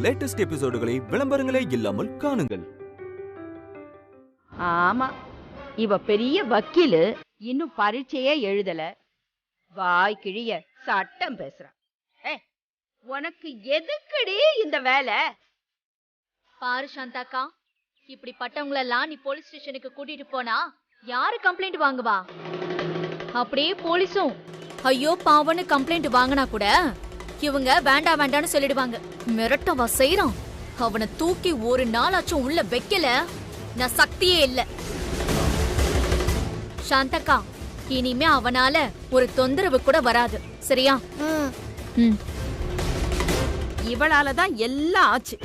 Latest எபிசோடுகளை விளம்பரங்களே இல்லாமல் காணுங்கள். ஆமா, இவ பெரிய வக்கீலு, இன்னும் பரீட்சையே எழுதல. வாய் கிழிய சட்டம் பேசுறா. உனக்கு எதுக்குடி இந்த வேலை? பாரு சாந்தாக்கா, இப்படி பட்டவங்களெல்லாம் நீ போலீஸ் ஸ்டேஷனுக்கு கூட்டிட்டு போனா யாரு கம்ப்ளைண்ட் வாங்குவா? அப்படியே போலீஸும் ஐயோ பாவன்னு கம்ப்ளைண்ட் வாங்கினா கூட இவங்க வேண்டாம் வேண்டான்னு சொல்லிடுவாங்க. மிரட்டவா செய்யறான். அவனை தூக்கி ஒரு நாளாச்சும் உள்ள வைக்கல நான் சக்தியே இல்ல. சாந்தக்கா, இனிமே அவனால ஒரு தொந்தரவு கூட வராது, சரியா? இவளாலதான் எல்லாம் ஆச்சு.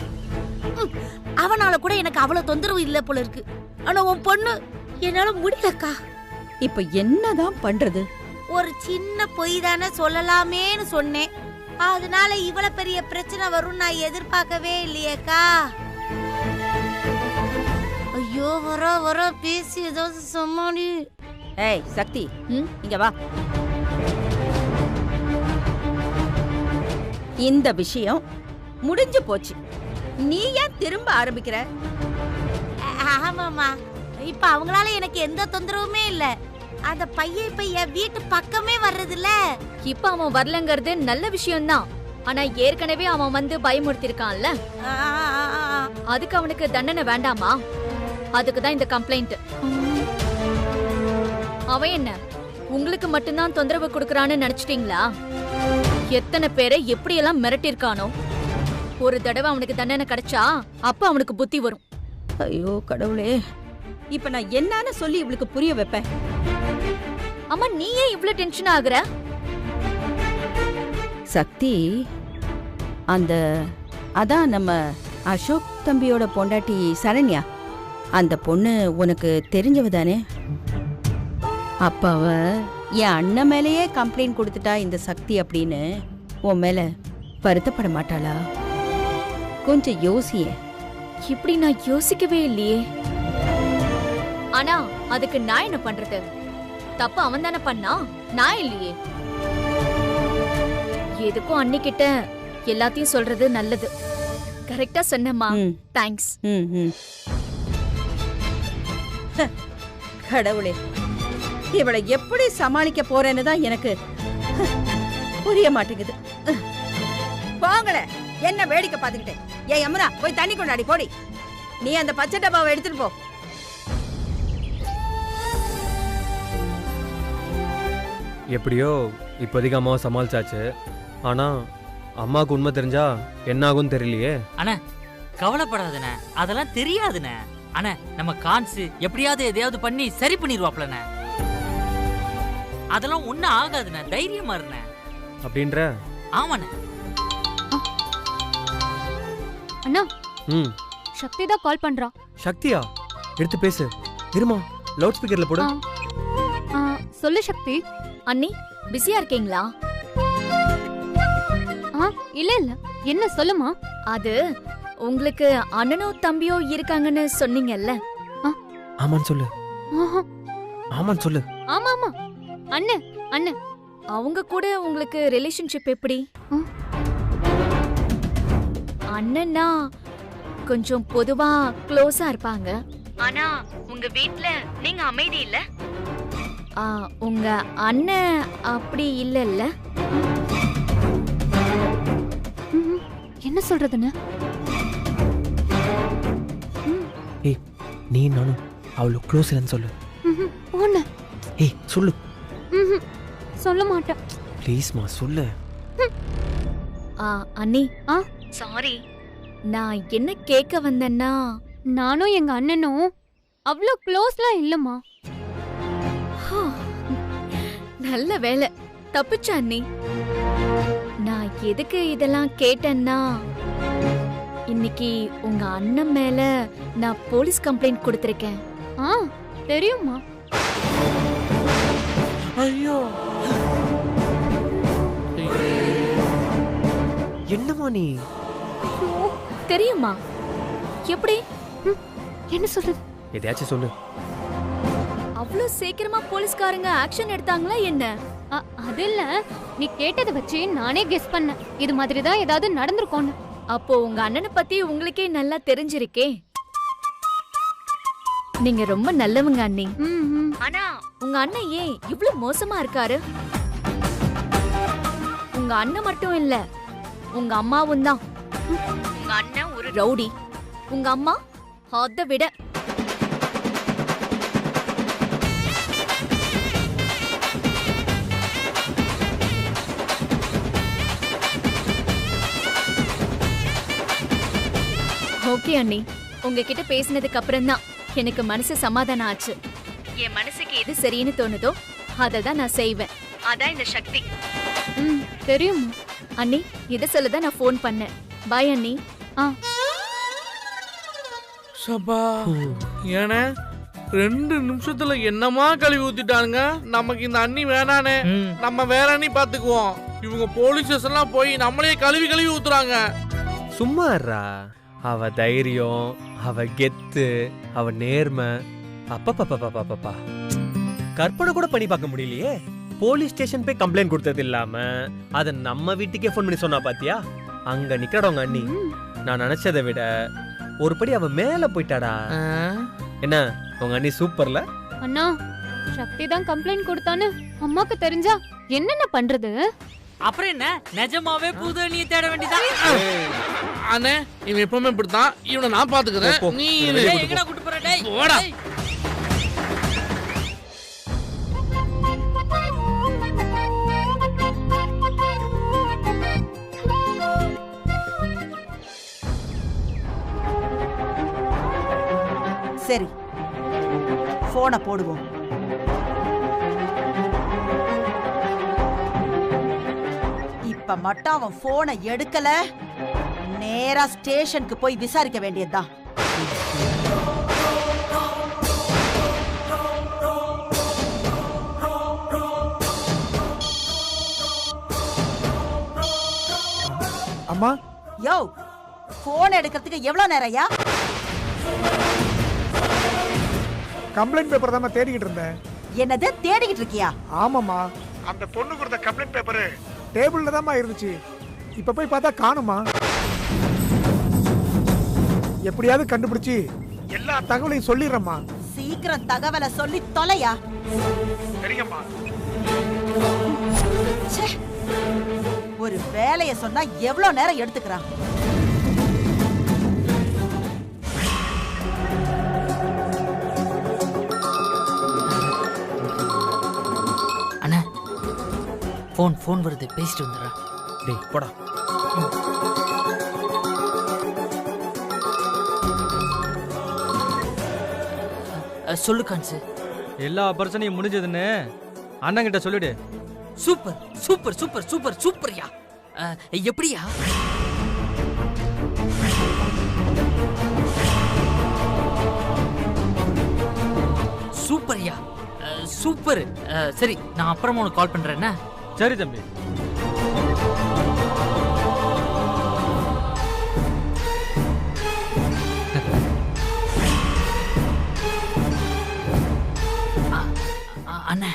அவனால கூட எனக்கு அவ்வளவு தொந்தரவு இல்ல போல இருக்கு. ஆனா உன் பொண்ணு என்னால முடியலக்கா. இப்ப என்னதான் பண்றது? ஒரு சின்ன பொய் தானே சொல்லலாமேன்னு சொன்னேன். அதனால இவ்வளவு பெரிய பிரச்சனை வரும் நான் எதிர்பார்க்கவே இல்லையேக்கா. ஐயோ, வர பேசி ஏதாவது சமாளி. ஏய் சக்தி, இங்க வா. இந்த விஷயம் முடிஞ்சு போச்சு. நீ ஏன் திரும்ப ஆரம்பிக்கிற? ஆமாமா, இப்ப அவங்களால எனக்கு எந்த தொந்தரவுமே இல்ல. அந்த பையன் இப்ப என் வீட்டு பக்கமே வர்றது இல்ல. இப்ப அவன் வரலங்கிறது நல்ல விஷயம்தான். ஆனா ஏற்கனவே அவன் வந்து பயமுறுத்திருக்கான்ல, அதுக்கு அவனுக்கு தண்டனை வேண்டாமா? அதுக்குதான் இந்த கம்ப்ளைண்ட். அவன் என்ன உங்களுக்கு மட்டும்தான் தொந்தரவு கொடுக்கறான்னு நினைச்சிட்டீங்களா? எத்தனை பேரை எப்படியெல்லாம் மிரட்டிருக்கானோ. ஒரு தடவை அவனுக்கு தண்டனை கிடைச்சா அப்ப அவனுக்கு புத்தி வரும். ஐயோ கடவுளே, இப்ப நான் என்னன்னு சொல்லி இவளுக்கு புரிய வைப்பேன்? அம்மா, நீ ஏன் இவ்ளோ டென்ஷன் ஆகுற? சக்தி, அதான் நம்ம அசோக் தம்பியோட பொண்டாட்டி சரண்யா, அந்த பொண்ணு உனக்கு தெரிஞ்சவ தானே? அப்ப அவ என் அண்ணன் மேலேயே கம்ப்ளைண்ட் கொடுத்துட்டா இந்த சக்தி அப்படின்னு உன் மேல வருத்தப்பட மாட்டாளா? கொஞ்சம் யோசிய. இப்படி நான் யோசிக்கவே இல்லையே. ஆனா அதுக்கு நான் என்ன பண்றது? தப்பு அவன் தானே பண்ணா, நான் இல்லையே. எதுக்கும் அன்னிக்கிட்ட எல்லாத்தையும் சொல்றது நல்லது. கரெக்டா சொன்னம்மா. தேங்க்ஸ். கடவுளே, இவளை எப்படி சமாளிக்க போறேன்னு தான் எனக்கு புரிய மாட்டேங்குது. போங்கட, என்ன வேடிக்கை பார்த்துக்கிட்டேன்? ஏன் யமுனா, போய் தண்ணி கொண்டாடி போடி. நீ அந்த பச்சை டப்பாவை எடுத்துட்டு போ. எப்படியோ இப்போதைக்கு அம்மாவை சமாளிச்சாச்சு. ஆனா அம்மாவுக்கு உண்மை தெரிஞ்சா என்ன ஆகும் தெரியலையே. அண்ணா கவலைப்படாதண்ணே, அதெல்லாம் தெரியாதுண்ணே. அண்ணா நம்ம கான்ஸ் எப்படியாவது எதையாவது பண்ணி சரி பண்ணிடுவாப்லண்ணே. அதெல்லாம் ஒன்னும் ஆகாதுண்ணே, தைரியமா இருண்ணே. அப்படின்ற? ஆமாண்ணே. அண்ணா, சக்தி தான் கால் பண்றா. சக்தியா? எடுத்து பேசு. இருமா, லவுட் ஸ்பீக்கர்ல போடு. சொல்லு சக்தி. அண்ணி பிஸியா இருக்கீங்களா? இல்ல இல்ல, என்ன சொல்லுமா? அது உங்களுக்கு அண்ணனோ தம்பியோ இருக்காங்கன்னு சொன்னீங்கல்ல. ஆமான்னு சொல்லு. ஆமான்னு சொல்லு. ஆமா ஆமா, அண்ணன் அண்ணன். அவங்க கூட உங்களுக்கு ரிலேஷன்ஷிப் எப்படி? அண்ணன்னா கொஞ்சம் பொதுவா க்ளோஸா இருப்பாங்க. ஆனா உங்க வீட்ல நீங்க அமைதி இல்ல. உங்க அண்ணன் அப்படி இல்லல்ல. என்ன சொல்றதுன்னு? ஏய், நீ நானும் அவ்வளவு க்ளோஸ் இல்லைன்னு சொல்லு. ஏய் சொல்லு. சொல்ல மாட்டேன். ப்ளீஸ்மா சொல்லு. அண்ணி, சாரி. நான் என்ன கேட்க வந்தேன்னா, நானும் எங்க அண்ணனும் அவ்வளோ க்ளோஸ்லாம் இல்லம்மா. நல்ல வேலை, தப்பிச்ச அண்ணி. நான் எதுக்கு இதெல்லாம் கேட்டேன்னா, இன்னைக்கு உங்க அண்ணன் மேல நான் போலீஸ் கம்ப்ளைண்ட் கொடுத்திருக்கேன். தெரியுமா? ஐயோ, என்னமா நீ? தெரியுமா? எப்படி? என்ன சொல்றது? எதையாச்சும் சொல்லு. அவ்வளவு சீக்கிரமா போலீஸ்காரங்க ஆக்ஷன் எடுத்தாங்களா என்ன? அது இல்ல, நீ கேட்டதை வச்சு நானே கெஸ் பண்ணேன். இது மாதிரி தான் ஏதாவது நடந்துருக்கும்னு. அப்போ உங்க அண்ணனை பத்தி உங்களுக்கே நல்லா தெரிஞ்சிருக்கே. நீங்க ரொம்ப நல்லவங்க அண்ணி. ஆனா உங்க அண்ணன் ஏன் இவ்ளோ மோசமா இருக்காரு? உங்க அண்ணன் மட்டும் இல்ல, உங்க அம்மாவும் தான். உங்க அண்ணன் ஒரு ரவுடி, உங்க அம்மா அதை விட. ஓகே அண்ணி, உங்ககிட்ட பேசினதுக்கு அப்புறம் தான் எனக்கு மனசு சமாதானம் ஆச்சு. என் மனசுக்கு எது சரின்னு தோணுதோ அதை தான் நான் செய்வேன். அதான் இந்த சக்தி. தெரியும் அண்ணி. இதை சொல்லதான் நான் ஃபோன் பண்ணேன். பாய் அண்ணி. சபா ஏன 2 நிமிஷத்துல என்னமா கழுவி ஊத்திட்டானுங்க. நமக்கு இந்த அண்ணி வேணானே, நம்ம வேற அண்ணி பாத்துக்குவோம். இவங்க போலீஸ் ஸ்டேஷன்லாம் போய் நம்மளே கழுவி ஊத்துறாங்க. சும்மா இருடா. அவ தைரியம், அவ கெத்து, அவ நேர்மை, அப்பப்பா கற்பனை கூட பண்ணி பார்க்க முடியலையே. போலீஸ் ஸ்டேஷன் போய் கம்ப்ளைண்ட் கொடுத்தது இல்லாம அத நம்ம வீட்டுக்கே ஃபோன் பண்ணி சொன்னா பாத்தியா? அங்க நிக்கிறவங்க அண்ணி நான் நினைச்சதை விட ஒரு படி அவ மேல போயிட்டாடா. என்ன உங்க அண்ணி சூப்பர்ல? அண்ணா, சக்தி தான் கம்ப்ளைண்ட் கொடுத்தான்னு அம்மாக்கு தெரிஞ்சா என்னென்ன பண்றது? அப்புறம் என்ன, நிஜமாவே புது அண்ணியை தேட வேண்டியதான். அண்ணே இவன் எப்பவுமே இப்படித்தான். இவனை நான் பாத்துக்கிறேன். நீ எங்கடா கூட்டு போற? டேய் போடா. சரி, போனை போடுவோம். இப்ப மட்டும் அவன் போனை எடுக்கல, நேரா ஸ்டேஷனுக்கு போய் விசாரிக்க வேண்டியதுதான். அம்மா, யோ, போன் எடுக்கிறதுக்கு எவ்வளவு நேரம்யா? கம்ப்ளைண்ட் பேப்பர் தான் தேடிக்கிட்டு இருந்தேன். என்னது தேடிக்கிட்டு இருக்கியா? ஆமாம்மா, அந்த பொண்ணு கொடுத்த கம்ப்ளைண்ட் பேப்பர் டேபிள்ல தான்மா இருந்துச்சு. இப்ப போய் பார்த்தா காணுமா. எப்படியாவது கண்டுபிடிச்சு எல்லா தகவலையும் சொல்லிடுறேம்மா. சீக்கிரம் தகவலை சொல்லி தொலையா. சரிங்கம்மா. ஒரு வேலைய சொன்னா எவ்வளவு நேரம் எடுத்துக்கிறான். அண்ணா ஃபோன் வருது, பேசிட்டு வந்துடுறா. டேய் போடா. சொல்லு கான்சு. எல்லா பிரச்சனையும் முடிஞ்சதுன்னு அண்ணங்கிட்ட சொல்லிடு. சூப்பர் சூப்பர் சூப்பர் சூப்பர் சூப்பர்யா. எப்படியா? சூப்பர்யா, சூப்பர். சரி, நான் அப்புறமா உனக்கு கால் பண்றேன். சரி தம்பி. அண்ணா,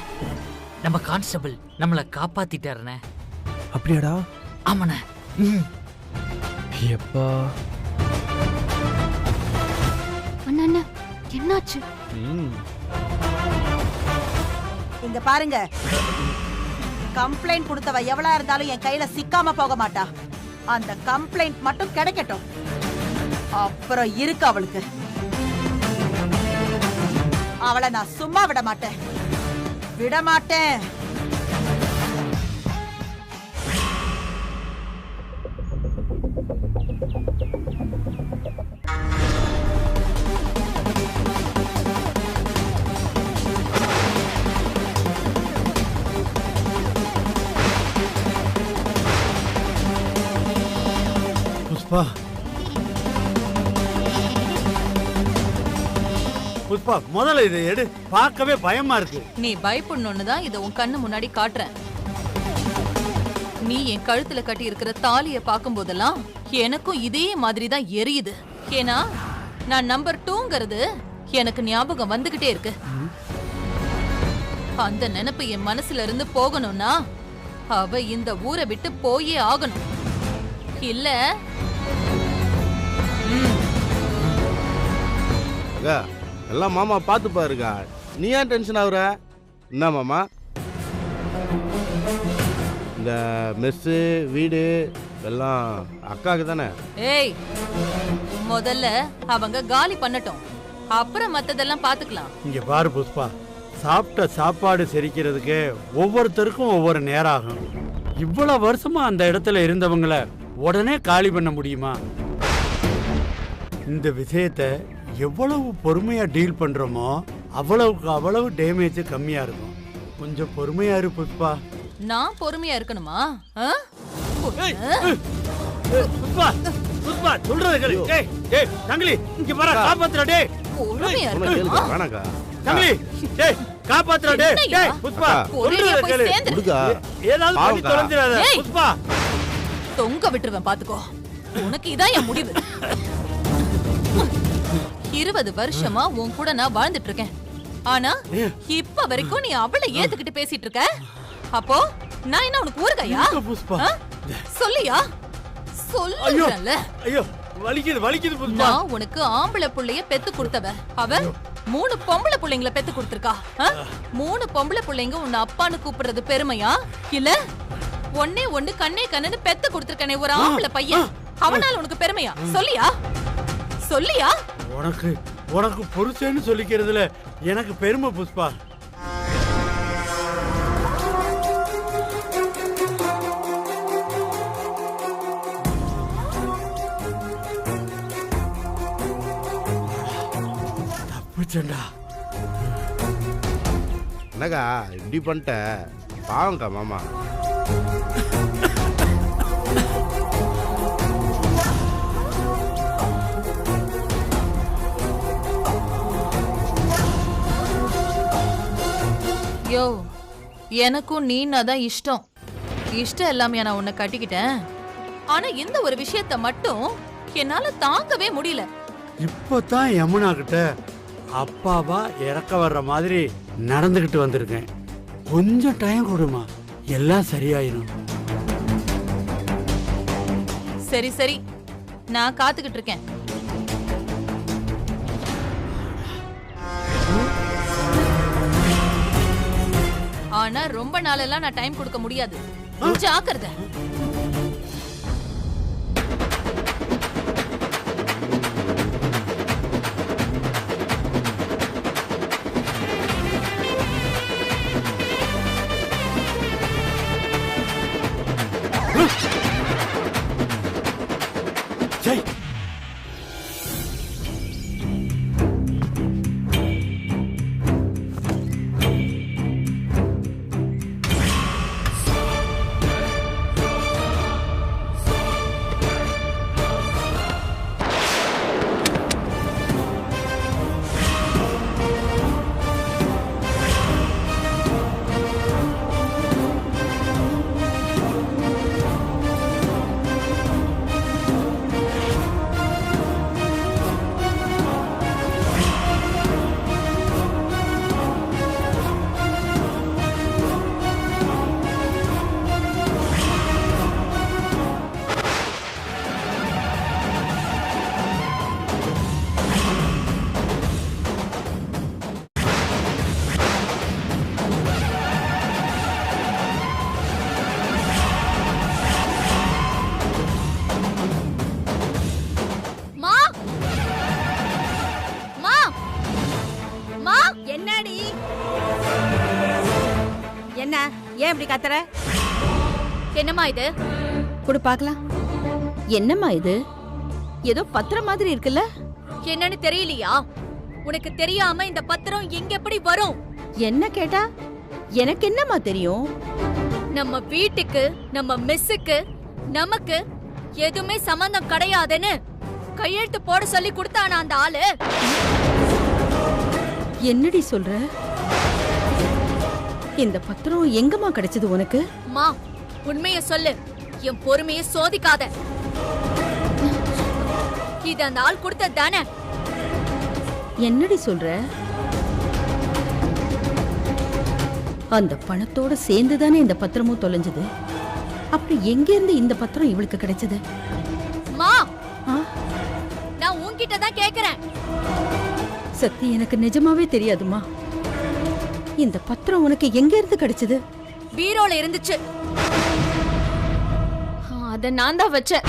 நம்ம கான்ஸ்டபிள் நம்மளை காப்பாத்திட்டாருண்ணே. அப்படியாடா? ஆமாண்ணே. எப்பா அண்ணா, என்னாச்சு? இங்க பாருங்க, கம்ப்ளைண்ட் கொடுத்தவ எவ்வளா இருந்தாலும் என் கையில சிக்காம போக மாட்டா. அந்த கம்ப்ளைண்ட் மட்டும் கிடைக்கட்டும், அப்புறம் இருக்கு அவளுக்கு. அவளை நான் சும்மா விட மாட்டேன், விட மாட்டேன். புஷ்பா, புஷ்பா, முதல்ல இதை எடு. பார்க்கவே பயமா இருக்கு. நீ பயப்படணும்னு தான் இதை உன் கண்ணு முன்னாடி காட்டுறேன். நீ என் கழுத்துல கட்டி இருக்கிற தாலிய பார்க்கும் போதெல்லாம் எனக்கும் இதே மாதிரி தான் எரியுது. ஏன்னா நான் நம்பர் 2ங்கிறது எனக்கு ஞாபகம் வந்துகிட்டே இருக்கு. அந்த நினைப்பு என் மனசுல இருந்து போகணும்னா அவ இந்த ஊரை விட்டு போயே ஆகணும். இல்ல அக்கா எல்லாம் மாமா பார்த்து பாருக்கா, நீ ஏன் டென்ஷன் ஆகுற? என்ன மாமா, இந்த மெஸ்ஸு வீடு எல்லாம் அக்காவுக்கு தானே? ஏய், முதல்ல அவங்க காலி பண்ணட்டும், அப்புறம் மத்ததெல்லாம் பாத்துக்கலாம். இங்க பாரு புஷ்பா, சாப்பிட்ட சாப்பாடு செரிக்கிறதுக்கு ஒவ்வொருத்தருக்கும் ஒவ்வொரு நேரம் ஆகும். இவ்வளவு வருஷமா அந்த இடத்துல இருந்தவங்கள உடனே காலி பண்ண முடியுமா? இந்த விஷயத்தை எவ்வளவு பொறுமையா டீல் பண்றோமோ அவ்வளவுக்கு அவ்வளவு டேமேஜ் கம்மியா இருக்கும். கொஞ்சம் பொறுமையா இரு புஷ்பா. நான் பொறுமையா இருக்கணுமா? புஷ்பா புஷ்பா சொல்றது கேளு. டேய் டேய் தங்கலி இங்க வர காப்பாத்துடா. டேய் பொறுமையா இருக்கணுமா? வேணாக்கா தங்கலி, டேய் காப்பாத்துடா. டேய் டேய் புஷ்பா சொல்றது கேளு. முடுகா ஏதாவது பண்ணி தொலைஞ்சிராத புஷ்பா. தொங்க விட்டுருவேன் பாத்துக்கோ. உனக்கு இதான் என் முடிவு. 20 வருஷமா உன் கூட நான் வாழ்ந்துட்டு இருக்கேன். ஆனா இப்ப வரைக்கும் நீ அவளை ஏத்துக்கிட்டு பேசிட்டு இருக்க. அப்போ நான் என்ன உனக்கு ஊறுகாயா? சொல்லியா? சொல்லுறேன்ல. ஐயோ வலிக்குது வலிக்குது புஷ்பா. நான் உனக்கு ஆம்பளை புள்ளைய பெத்து கொடுத்தவ. அவ 3 பொம்பளை புள்ளைங்களை பெத்து கொடுத்திருக்கா. 3 பொம்பளை புள்ளைங்க உன்னை அப்பான்னு கூப்பிடுறது பெருமையா? இல்ல ஒன்னே ஒண்ணு கண்ணே கண்ணன்னு பெத்து கொடுத்திருக்கனே ஒரு ஆம்பளை பையன், அவனால உனக்கு பெருமையா? சொல்லியா? சொல்லியா? உனக்கு புருஷன்னு சொல்லிக்கிறதுல எனக்கு பெருமை புஷ்பா. தப்புச்சண்டா. என்னக்கா இப்படி பண்ணிட்ட? பாவங்கா மாமா. யோ, எனக்கும் நீனாதான் இஷ்டம். இஷ்டம் எல்லாமே நான் உன்னை கட்டிக்கிட்டேன். ஆனா இந்த ஒரு விஷயத்த மட்டும் என்னால தாங்கவே முடியல. இப்பதான் யமுனா கிட்ட அப்பாவா இறக்க வர்ற மாதிரி நடந்துகிட்டு வந்திருக்கேன். கொஞ்சம் டைம் கொடுமா, எல்லாம் சரியாயிரும். சரி சரி, நான் காத்துக்கிட்டு இருக்கேன். ஆனா ரொம்ப நாளெல்லாம் நான் டைம் கொடுக்க முடியாது. ஜாக்கிரதை. ஏன் இப்படி கத்துற? என்னம்மா இது? குடு பார்க்கலாம். என்னம்மா இது? ஏதோ பத்திரம் மாதிரி இருக்குல்ல? என்னன்னு தெரியலையா? உனக்கு தெரியாம இந்த பத்திரம் எங்க எப்படி வரும்? என்ன கேட்டா எனக்கு என்னம்மா தெரியும்? நம்ம வீட்டுக்கு, நம்ம மிஸ்ஸுக்கு, நமக்கு எதுவுமே சம்பந்தம் கிடையாதுன்னு கையெழுத்து போட சொல்லி கொடுத்தானா அந்த ஆளு? என்னடி சொல்ற? இந்த பத்திரம் எங்கம்மா கிடைச்சது உனக்கு? மா, உண்மைய சொல்லு. என் பொறுமைய சோதிக்காத. இது அந்த ஆள் கொடுத்தது தானே? என்னடி சொல்ற? அந்த பணத்தோட சேர்ந்துதானே இந்த பத்திரமும் தொலைஞ்சது. அப்படி எங்க இருந்து இந்த பத்திரம் இவளுக்கு கிடைச்சது? மா, நான் உன்கிட்ட தான் கேக்குறேன். சக்தி, எனக்கு நிஜமாவே தெரியாதுமா. இந்த பத்திரம் உனக்கு எங்க இருந்து கிடைச்சது? பீரோல இருந்துச்சு. அத நான் தான் வச்சேன்.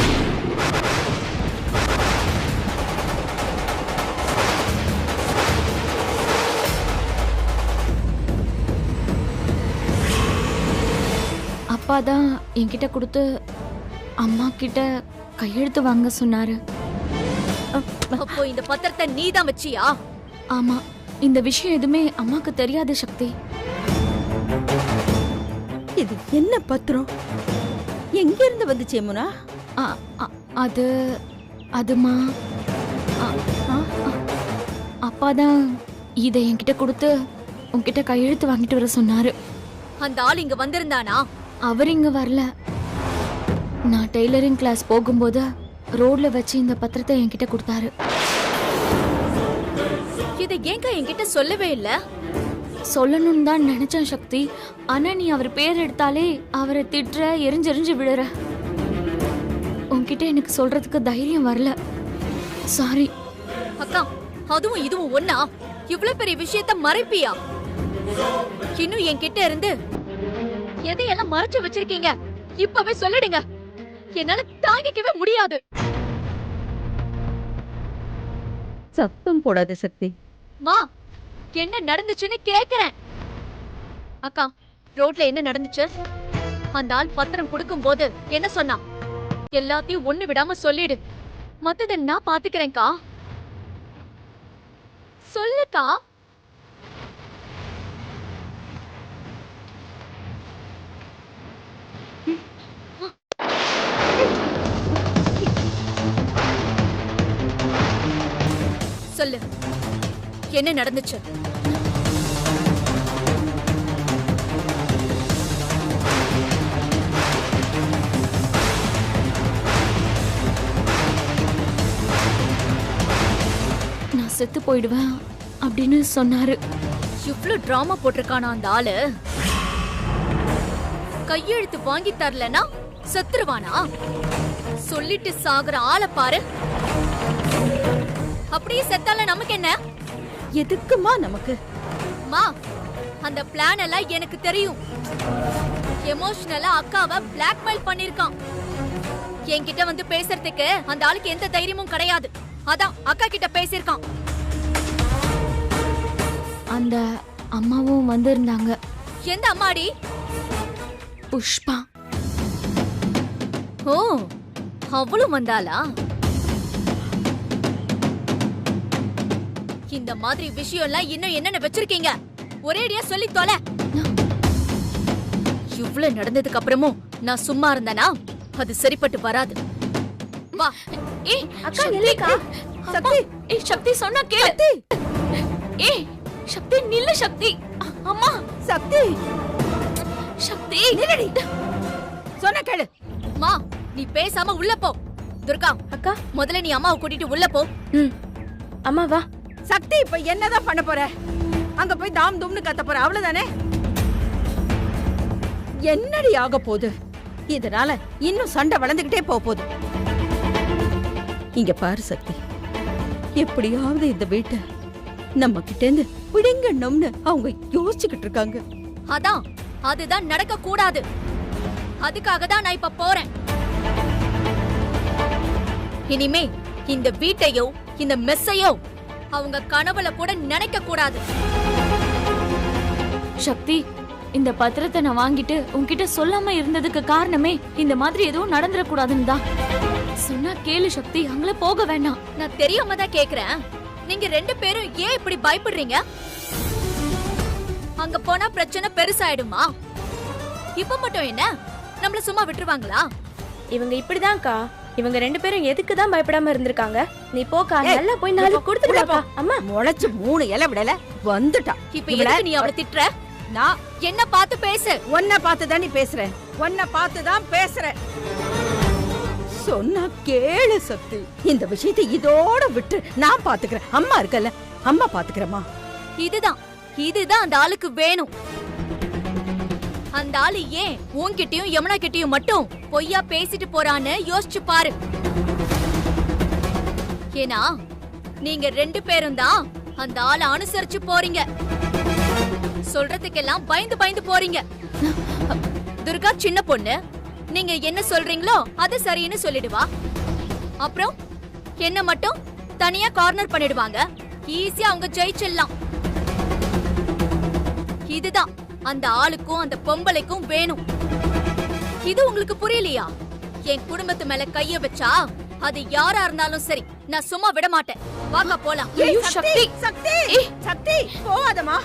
அப்பா தான் என்கிட்ட கொடுத்து அம்மா கிட்ட கையெழுத்து வாங்க சொன்னாரு. அப்போ இந்த பத்திரத்தை நீ தான் வச்சியா? ஆமா, இந்த விஷயம் எதுவுமே அம்மாக்கு தெரியாது சக்தி. இது என்ன பத்திரம்? எங்க இருந்து வந்துச்சு யமுனா? அது அதுமா அப்பா தான் இதை என்கிட்ட கொடுத்து உன்கிட்ட கையெழுத்து வாங்கிட்டு வர சொன்னாரு. அந்த ஆள் இங்க வந்திருந்தானா? அவர் இங்க வரல. நான் டெய்லரிங் கிளாஸ் போகும்போது ரோட்ல வச்சு இந்த பத்திரத்தை என்கிட்ட கொடுத்தாரு. இதை ஏங்க என்கிட்ட சொல்லவே இல்ல? சொல்லணும்னு தான் நினைச்சேன் சக்தி. ஆனா நீ அவர் பேர் எடுத்தாலே அவரை திட்டுற, எரிஞ்செறிஞ்சு விடுற. உன்கிட்ட எனக்கு சொல்றதுக்கு தைரியம் வரல. சாரி அக்கா. அதுவும் இதுவும் ஒண்ணா? இவ்வளவு பெரிய விஷயத்த மறைப்பியா? இன்னும் என்கிட்ட இருந்து எதையெல்லாம் மறைச்சு வச்சிருக்கீங்க? இப்பவே சொல்லிடுங்க. என்னால தாங்கிக்கவே முடியாது. சத்தம் போடாத சக்தி. மா, என்ன நடந்துச்சுன்னு கேக்குறேன். அக்கா, ரோட்ல என்ன நடந்துச்சு? அந்த ஆள் பத்திரம் கொடுக்கும் போது என்ன சொன்னா? எல்லாத்தையும் ஒண்ணு விடாம சொல்லிடு. மத்தத நான் பாத்துக்கிறேன்க்கா. சொல்லுக்கா. சொல்லு, என்ன நடந்துச்சு? நான் செத்து போயிடுவேன் அப்படின்னு சொன்னாரு. இவ்ளோ டிராமா போட்டிருக்கானா அந்த ஆளு? கையெழுத்து வாங்கி தரலனா செத்துருவானா? சொல்லிட்டு சாகுற ஆளை பாரு. அப்படியே செத்தால நமக்கு என்ன? எதுக்குமா நமக்கு? மா, அந்த பிளான் எல்லாம் எனக்கு தெரியும். எமோஷனலா அக்காவை பிளாக்மெயில் பண்ணிருக்கான். என்கிட்ட வந்து பேசுறதுக்கு அந்த ஆளுக்கு எந்த தைரியமும் கிடையாது. அதான் அக்கா கிட்ட பேசிருக்கான். அந்த அம்மாவும் வந்திருந்தாங்க. எந்த அம்மாடி? புஷ்பா. ஓ, அவளும் வந்தாளா? இந்த மாதிரி விஷயம் எல்லாம் இன்னும் என்னென்ன வச்சிருக்கீங்க? ஒரேடியா சொல்லி தொலை. இவ்வளவு நடந்ததுக்கு அப்புறமும் நான் சும்மா இருந்தேனா அது சரிப்பட்டு வராது. வா. ஏய் அக்கா, நில்லுக்கா. சக்தி, ஏய் சக்தி சொன்னா கேளு. ஏய் சக்தி நில்லு. சக்தி, அம்மா. சக்தி, சக்தி நில்லடி. சொன்ன கேளு. மா, நீ பேசாம உள்ள போ. துர்கா அக்கா, முதல்ல நீ அம்மாவை கூட்டிட்டு உள்ள போ. அம்மா வா. சக்தி, இப்ப என்னதான் பண்ண போற? அங்க போய் தாம் தும்னு கத்த போற, அவ்வளவுதானே? என்னடி ஆக போகுது? இதனால இன்னும் சண்டை வளர்ந்துகிட்டே போகுது. இங்க பாரு சக்தி, எப்படியாவது இந்த வீட்டை நம்ம கிட்ட இருந்து பிடிங்கணும்னு அவங்க யோசிச்சுக்கிட்டு இருக்காங்க. அதான் அதுதான் நடக்க கூடாது. அதுக்காக தான் நான் இப்ப போறேன். இனிமே இந்த வீட்டையோ இந்த மெஸ்ஸையோ அவங்க கனவுல கூட நினைக்க கூடாது. சக்தி, இந்த பத்திரத்தை நான் வாங்கிட்டு உன்கிட்ட சொல்லாம இருந்ததுக்கு காரணமே இந்த மாதிரி எதுவும் நடந்துடக்கூடாதுன்னு தான். சொன்னா கேளு சக்தி, அங்கள போக வேண்டாம். நான் தெரியாம தான் கேக்குறேன். நீங்க ரெண்டு பேரும் ஏன் இப்படி பயப்படுறீங்க? அங்க போனா பிரச்சனை பெருசாயிடுமா? இப்ப மட்டும் என்ன நம்மள சும்மா விட்டுருவாங்களா? இவங்க இப்படிதான்க்கா. இவங்க ரெண்டு பேரும் எதுக்கு தான் பயப்படாம இருந்திருக்காங்க? நீ போக்கா, நல்லா போய் நாலு கொடுத்துடுப்பா. அம்மா முளைச்சு 3 இலை விடல வந்துட்டா. இப்ப எதுக்கு நீ அவளை திட்டுற? நான் என்ன பார்த்து பேசு. உன்னை பார்த்து தான் நீ பேசுறேன். உன்னை பார்த்து தான் பேசுறேன். சொன்னா கேளு சக்தி. இந்த விஷயத்தை இதோட விட்டு நான் பாத்துக்கிறேன். அம்மா இருக்கல, அம்மா பாத்துக்கிறேம்மா. இதுதான் அந்த ஆளுக்கு வேணும். அந்த ஆளு ஏன் உன்கிட்டயும் யமுனா கிட்டயும் மட்டும் பொய்யா பேசிட்டு போறான்னு யோசிச்சு பாரு. ஏன்னா நீங்க ரெண்டு பேரும் தான் அந்த ஆளை அனுசரிச்சு போறீங்க. சொல்றதுக்கெல்லாம் பயந்து பயந்து போறீங்க. துர்கா சின்ன பொண்ணு, நீங்க என்ன சொல்றீங்களோ அது சரின்னு சொல்லிடுவா. அப்புறம் என்ன மட்டும் தனியா கார்னர் பண்ணிடுவாங்க. ஈஸியா அவங்க ஜெயிச்சிடலாம். இதுதான் அந்த ஆளுக்கும் அந்த பொம்பளைக்கும் வேணும். இது உங்களுக்கு புரியலையா? என் குடும்பத்து மேல கைய வச்சா அது யாரா இருந்தாலும் சரி, நான் சும்மா விட மாட்டேன். வாங்க போலாம். சக்தி சக்தி சக்தி போகாதமா.